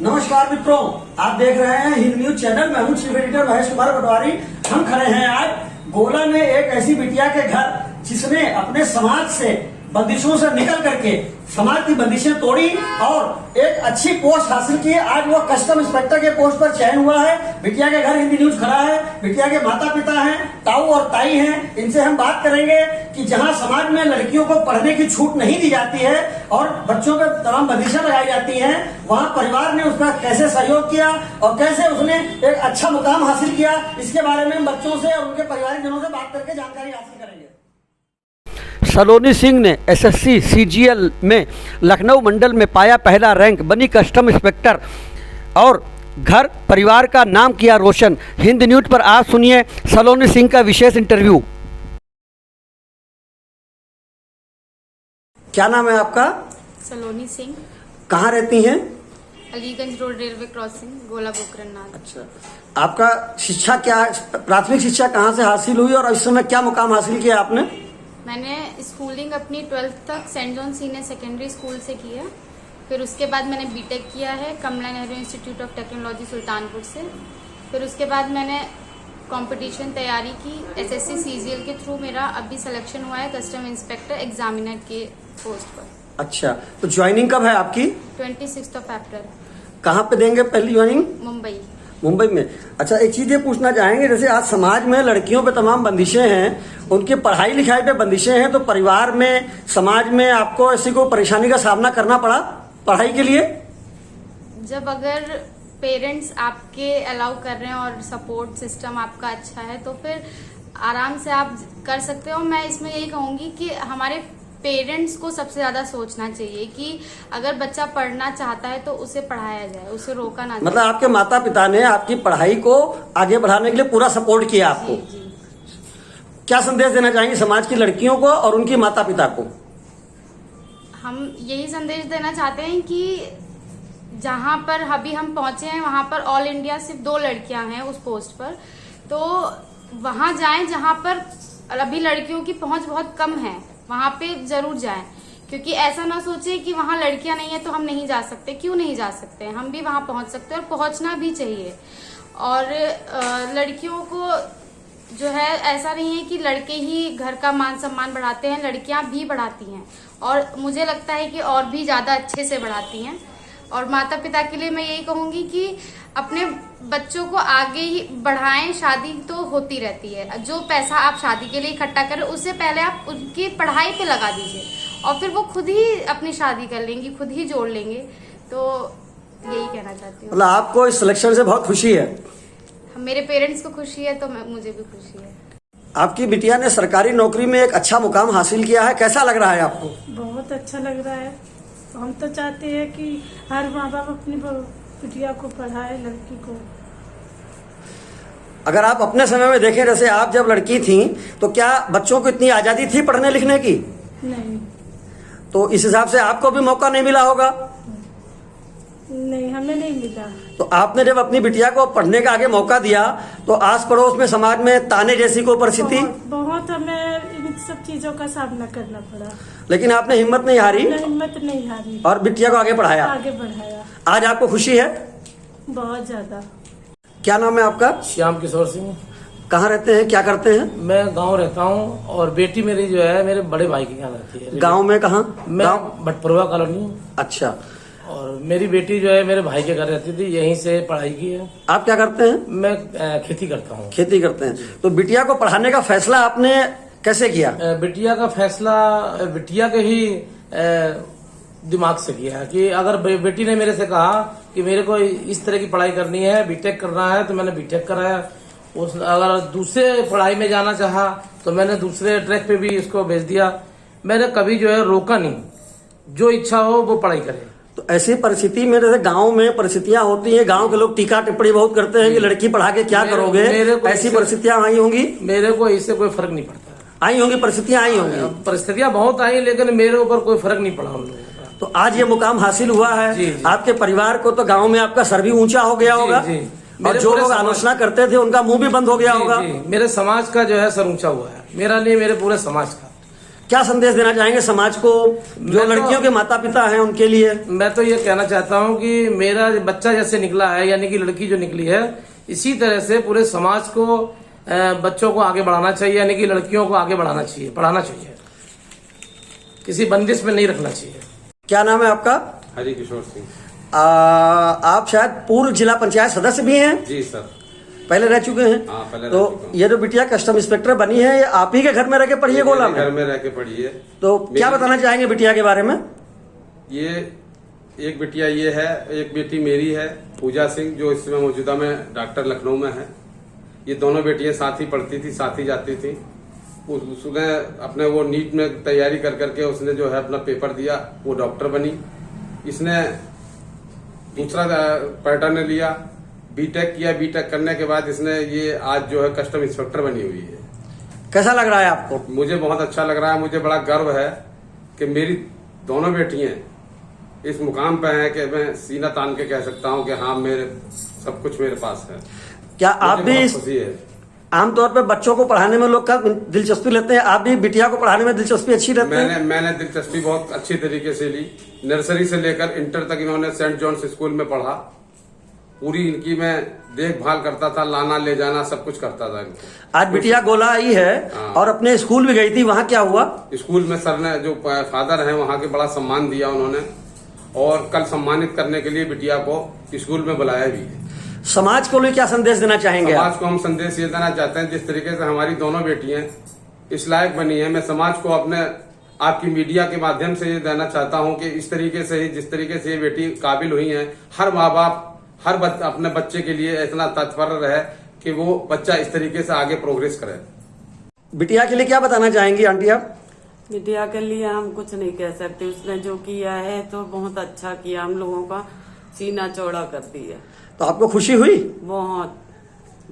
नमस्कार मित्रों, आप देख रहे हैं हिंद न्यूज चैनल। मैं हूं चीफ एडिटर महेश कुमार पटवारी। हम खड़े हैं आज गोला में एक ऐसी बिटिया के घर जिसने अपने समाज से बंदिशों से निकल करके समाज की बंदिशें तोड़ी और एक अच्छी पोस्ट हासिल की। आज वो कस्टम इंस्पेक्टर के पोस्ट पर चयन हुआ है। बिटिया के घर हिंदी न्यूज खड़ा है। बिटिया के माता पिता हैं, ताऊ और ताई हैं। इनसे हम बात करेंगे कि जहां समाज में लड़कियों को पढ़ने की छूट नहीं दी जाती है और बच्चों पर तमाम बंदिशें लगाई जाती हैं, वहां परिवार ने उसका कैसे सहयोग किया और कैसे उसने एक अच्छा मुकाम हासिल किया, इसके बारे में हम बच्चों से और उनके परिवारजनों से बात करके जानकारी हासिल करेंगे। सलोनी सिंह ने एसएससी सीजीएल में लखनऊ मंडल में पाया पहला रैंक, बनी कस्टम इंस्पेक्टर और घर परिवार का नाम किया रोशन। हिंद न्यूज पर आज सुनिए सलोनी सिंह का विशेष इंटरव्यू। क्या नाम है आपका? सलोनी सिंह। कहाँ रहती हैं? अलीगंज रोड, रेलवे क्रॉसिंग, गोला बोकरनाथ। अच्छा, आपका शिक्षा क्या, प्राथमिक शिक्षा कहाँ से हासिल हुई और इस समय क्या मुकाम हासिल किया आपने? मैंने स्कूलिंग अपनी 12th तक Saint John senior secondary school से की है। फिर उसके बाद मैंने बीटेक किया है Kamla Nehru institute of technology Sultanpur से। फिर उसके बाद मैंने कंपटीशन तैयारी की एसएससी सीजीएल के थ्रू। मेरा अभी सिलेक्शन हुआ है कस्टम इंस्पेक्टर एग्जामिनर के पोस्ट पर। अच्छा, तो ज्वाइनिंग कब है आपकी? 26 अप्रैल। कहाँ पे देंगे पहली ज्वाइनिंग? मुंबई। मुंबई में। अच्छा, एक चीज ये पूछना चाहेंगे, जैसे आज समाज में लड़कियों पे तमाम बंदिशें हैं, उनकी पढ़ाई लिखाई पे बंदिशें हैं, तो परिवार में समाज में आपको ऐसी कोई परेशानी का सामना करना पड़ा पढ़ाई के लिए? जब अगर पेरेंट्स आपके अलाउ कर रहे हैं और सपोर्ट सिस्टम आपका अच्छा है तो फिर आराम से आप कर सकते हो। मैं इसमें यही कहूंगी कि हमारे पेरेंट्स को सबसे ज्यादा सोचना चाहिए कि अगर बच्चा पढ़ना चाहता है तो उसे पढ़ाया जाए, उसे रोका ना जाए। मतलब आपके माता पिता ने आपकी पढ़ाई को आगे बढ़ाने के लिए पूरा सपोर्ट किया आपको? जी। क्या संदेश देना चाहेंगे समाज की लड़कियों को और उनकी माता पिता को? हम यही संदेश देना चाहते हैं कि जहां पर अभी हम पहुंचे हैं वहां पर ऑल इंडिया सिर्फ 2 लड़कियां हैं उस पोस्ट पर, तो वहां जाएं जहां पर अभी लड़कियों की पहुंच बहुत कम है, वहां पे जरूर जाएं। क्योंकि ऐसा ना सोचे कि वहां लड़कियां नहीं है तो हम नहीं जा सकते। क्यों नहीं जा सकते, हम भी वहां पहुंच सकते हैं और पहुंचना भी चाहिए। और लड़कियों को जो है ऐसा नहीं है कि लड़के ही घर का मान सम्मान बढ़ाते हैं, लड़कियां भी बढ़ाती हैं और मुझे लगता है कि और भी ज्यादा अच्छे से बढ़ाती हैं। और माता पिता के लिए मैं यही कहूंगी कि अपने बच्चों को आगे ही बढ़ाएं। शादी तो होती रहती है, जो पैसा आप शादी के लिए इकट्ठा करें उससे पहले आप उनकी पढ़ाई पे लगा दीजिए और फिर वो खुद ही अपनी शादी कर लेंगी, खुद ही जोड़ लेंगे। तो यही कहना चाहती हूँ। मतलब आपको इस सिलेक्शन से बहुत खुशी है? मेरे पेरेंट्स को खुशी है तो मुझे भी खुशी है। आपकी बिटिया ने सरकारी नौकरी में एक अच्छा मुकाम हासिल किया है, कैसा लग रहा है आपको? बहुत अच्छा लग रहा है। हम तो चाहते हैं कि हर माँ बाप अपनी बिटिया को पढ़ाए, लड़की को। अगर आप अपने समय में देखें, जैसे आप जब लड़की थी तो क्या बच्चों को इतनी आजादी थी पढ़ने लिखने की? नहीं। तो इस हिसाब से आपको भी मौका नहीं मिला होगा? नहीं, हमें नहीं मिला। तो आपने जब अपनी बिटिया को पढ़ने का आगे मौका दिया तो आस पड़ोस में समाज में ताने जैसी कोई परिस्थिति? बहुत हमें इन सब चीजों का सामना करना पड़ा, लेकिन आपने हिम्मत नहीं हारी? हिम्मत नहीं हारी और बिटिया को आगे बढ़ाया? आगे बढ़ाया। आज आपको खुशी है? बहुत ज्यादा। क्या नाम है आपका? श्याम किशोर सिंह। कहाँ रहते हैं, क्या करते हैं? मैं गांव रहता हूँ और बेटी मेरी जो है मेरे बड़े भाई के यहाँ रहती है। गांव में कहाँ? मैं भटपुरवा कॉलोनी। अच्छा। और मेरी बेटी जो है मेरे भाई के घर रहती थी, यहीं से पढ़ाई की है। आप क्या करते हैं? मैं खेती करता हूँ। खेती करते हैं। तो बिटिया को पढ़ाने का फैसला आपने कैसे किया? बिटिया का फैसला बिटिया के ही दिमाग से किया कि अगर बेटी ने मेरे से कहा कि मेरे को इस तरह की पढ़ाई करनी है, बीटेक करना है, तो मैंने बीटेक कराया। अगर दूसरे पढ़ाई में जाना चाहा तो मैंने दूसरे ट्रैक पे भी उसको भेज दिया। मैंने कभी जो है रोका नहीं, जो इच्छा हो वो पढ़ाई करे। तो ऐसी परिस्थिति में, जैसे गांव में परिस्थितियां होती हैं, गांव के लोग टीका टिप्पणी बहुत करते हैं कि लड़की पढ़ा के क्या करोगे, ऐसी परिस्थितियां आई होंगी? मेरे को इससे कोई फर्क नहीं पड़ता। आई होंगी, परिस्थितियां आई होंगी। परिस्थितियां बहुत आई, लेकिन मेरे ऊपर कोई फर्क नहीं पड़ा उन लोगों का। तो आज ये मुकाम हासिल हुआ है। जी, जी। आपके परिवार को तो गाँव में आपका सर भी ऊंचा हो गया होगा और जो लोग आलोचना करते थे उनका मुंह भी बंद हो गया होगा। मेरे समाज का जो है सर ऊंचा हुआ है, मेरा नहीं, मेरे पूरे समाज का। क्या संदेश देना चाहेंगे समाज को, जो लड़कियों के माता पिता हैं उनके लिए? मैं तो ये कहना चाहता हूँ कि मेरा बच्चा जैसे निकला है, यानी कि लड़की जो निकली है, इसी तरह से पूरे समाज को बच्चों को आगे बढ़ाना चाहिए, यानी कि लड़कियों को आगे बढ़ाना चाहिए, पढ़ाना चाहिए, किसी बंदिश में नहीं रखना चाहिए। क्या नाम है आपका? हरि किशोर सिंह। आप शायद पूर्व जिला पंचायत सदस्य भी हैं? जी सर। पहले रह चुके हैं? हाँ, पहले तो रह चुका हूँ। ये जो बिटिया कस्टम इंस्पेक्टर बनी है, ये आप ही के घर में रह के पढ़ी है गोला में? घर में रह के पढ़ी है। तो क्या बताना चाहेंगे बिटिया के बारे में? ये एक बिटिया ये है, एक बेटी मेरी है पूजा सिंह, जो इस समय मौजूदा में डॉक्टर लखनऊ में है। ये दोनों बेटियां साथ ही पढ़ती थी, साथ ही जाती थी। उसने अपने वो नीट में तैयारी कर करके उसने जो है अपना पेपर दिया, वो डॉक्टर बनी। इसने दूसरा पैटर्न लिया, बीटेक किया। बीटेक करने के बाद इसने ये आज जो है कस्टम इंस्पेक्टर बनी हुई है। कैसा लग रहा है आपको? मुझे बहुत अच्छा लग रहा है। मुझे बड़ा गर्व है कि मेरी दोनों बेटियां इस मुकाम पे हैं कि मैं सीना तान के कह सकता हूं कि हाँ, मेरे सब कुछ मेरे पास है। क्या आप मुझे भी बहुत खुशी है। आमतौर पर बच्चों को पढ़ाने में लोग का दिलचस्पी लेते हैं, आप भी बिटिया को पढ़ाने में दिलचस्पी अच्छी लेते हैं? मैंने दिलचस्पी बहुत अच्छी तरीके से ली। नर्सरी से लेकर इंटर तक इन्होंने सेंट जॉन्स स्कूल में पढ़ा। पूरी इनकी मैं देखभाल करता था, लाना ले जाना सब कुछ करता था। आज बिटिया गोला आई है और अपने स्कूल भी गई थी, वहाँ क्या हुआ? स्कूल में सर ने, जो फादर हैं वहाँ के, बड़ा सम्मान दिया उन्होंने, और कल सम्मानित करने के लिए बिटिया को स्कूल में बुलाया भी है। समाज को लिए क्या संदेश देना चाहेंगे? समाज को हम संदेश ये देना चाहते हैं, जिस तरीके से हमारी दोनों बेटियां इस लायक बनी है, मैं समाज को अपने आपकी मीडिया के माध्यम से ये देना चाहता हूं कि इस तरीके से ही, जिस तरीके से ये बेटी काबिल हुई है, हर माँ बाप अपने बच्चे के लिए इतना तत्पर रहे कि वो बच्चा इस तरीके से आगे प्रोग्रेस करे। बिटिया के लिए क्या बताना चाहेंगी आंटी आप? बिटिया के लिए हम कुछ नहीं कह सकते। उसने जो किया है तो बहुत अच्छा किया, हम लोगों का सीना चौड़ा कर दिया। तो आपको खुशी हुई? बहुत।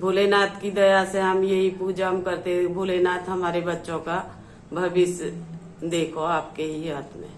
भोलेनाथ की दया से हम यही पूजा हम करते, भोलेनाथ हमारे बच्चों का भविष्य देखो आपके ही हाथ में।